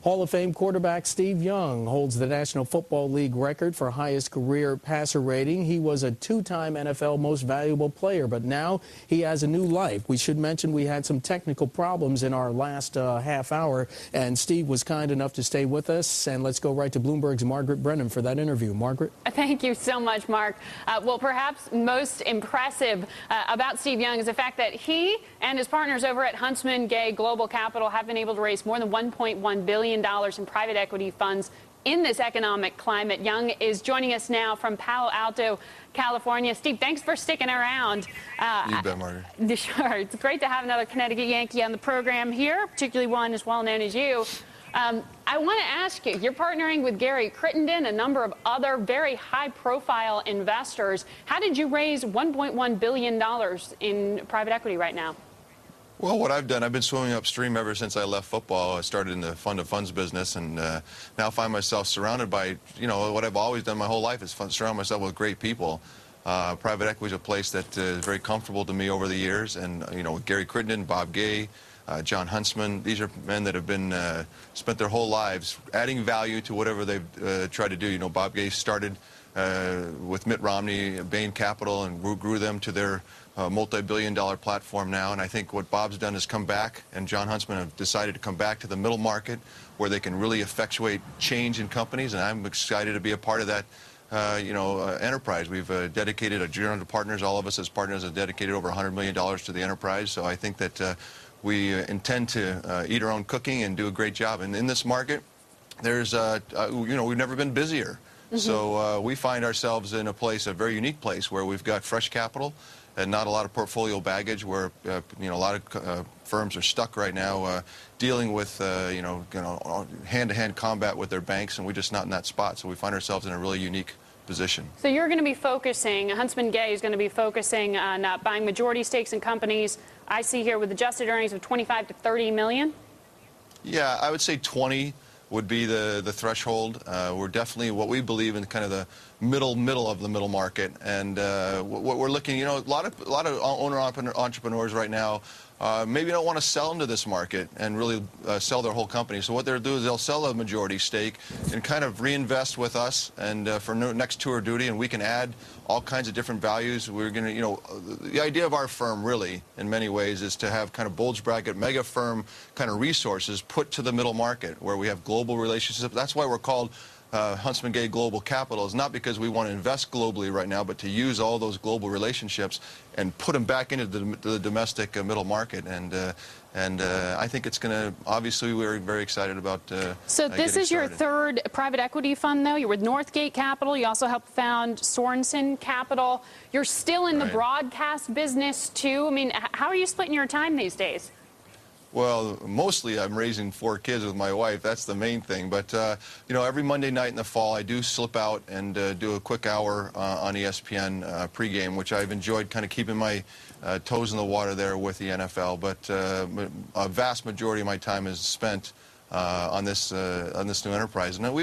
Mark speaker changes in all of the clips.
Speaker 1: Hall of Fame quarterback Steve Young holds the National Football League record for highest career passer rating. He was a two-time NFL Most Valuable Player, but now he has a new life. We should mention we had some technical problems in our last half hour, and Steve was kind enough to stay with us. And let's go right to Bloomberg's Margaret Brennan for that interview. Margaret?
Speaker 2: Thank you so much, Mark. Well, perhaps most impressive about Steve Young is the fact that he and his partners over at Huntsman Global Capital have been able to raise more than $1.1 billion in private equity funds in this economic climate. Young is joining us now from Palo Alto, California. Steve, thanks for sticking around.
Speaker 3: You bet, Margaret.
Speaker 2: Sure. It's great to have another Connecticut Yankee on the program here, particularly one as well known as you. I want to ask you, you're partnering with Gary Crittenden, a number of other very high-profile investors. How did you raise $1.1 billion in private equity right now?
Speaker 3: Well, what I've done, I've been swimming upstream ever since I left football. I started in the fund-of-funds business, and now find myself surrounded by, what I've always done my whole life is surround myself with great people. Private equity is a place that is very comfortable to me over the years, and, with Gary Crittenden, Bob Gay, John Huntsman, these are men that have been spent their whole lives adding value to whatever they've tried to do. Bob Gay started with Mitt Romney, Bain Capital, and grew them to their multi-billion-dollar platform now. And I think what Bob's done is come back, and John Huntsman have decided to come back to the middle market where they can really effectuate change in companies, and I'm excited to be a part of that enterprise. We've dedicated a general partners, all of us as partners have dedicated over $100 million to the enterprise. So I think that we intend to eat our own cooking and do a great job. And in this market, there's, we've never been busier. Mm-hmm. So we find ourselves in a place, a very unique place, where we've got fresh capital and not a lot of portfolio baggage, where a lot of firms are stuck right now dealing with hand-to-hand combat with their banks, and we're just not in that spot. So we find ourselves in a really unique position.
Speaker 2: So you're going to be focusing, Huntsman Gay is going to be focusing on buying majority stakes in companies. I see here with adjusted earnings of 25 to 30 million.
Speaker 3: Yeah, I would say 20 would be the threshold. We're definitely what we believe in kind of the middle of the middle market, and what we're looking, a lot of entrepreneurs right now maybe don't want to sell into this market and really sell their whole company. So what they'll do is they'll sell a majority stake and kind of reinvest with us, and for next tour duty, and we can add all kinds of different values. We're going to, the idea of our firm really, in many ways, is to have kind of bulge bracket, mega firm kind of resources put to the middle market where we have global relationships. That's why we're called Huntsman Gay Global Capital. Is not because we want to invest globally right now, but to use all those global relationships and put them back into the domestic middle market. And I think it's going to, obviously, we're very excited about
Speaker 2: So this is your third private equity fund, though? You're with Northgate Capital. You also helped found Sorensen Capital. You're still in the broadcast business, too. I mean, how are you splitting your time these days?
Speaker 3: Well, mostly I'm raising 4 kids with my wife. That's the main thing. But, every Monday night in the fall, I do slip out and do a quick hour on ESPN pregame, which I've enjoyed kind of keeping my toes in the water there with the NFL. But a vast majority of my time is spent on this new enterprise. And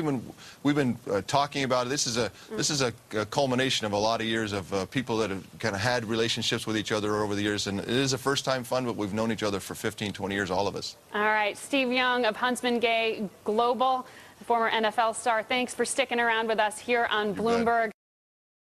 Speaker 3: we've been talking about it. This is a culmination of a lot of years of people that have kind of had relationships with each other over the years. And it is a first-time fund, but we've known each other for 15, 20 years, all of us.
Speaker 2: All right, Steve Young of Huntsman Gay Global, former NFL star. Thanks for sticking around with us here on Bloomberg.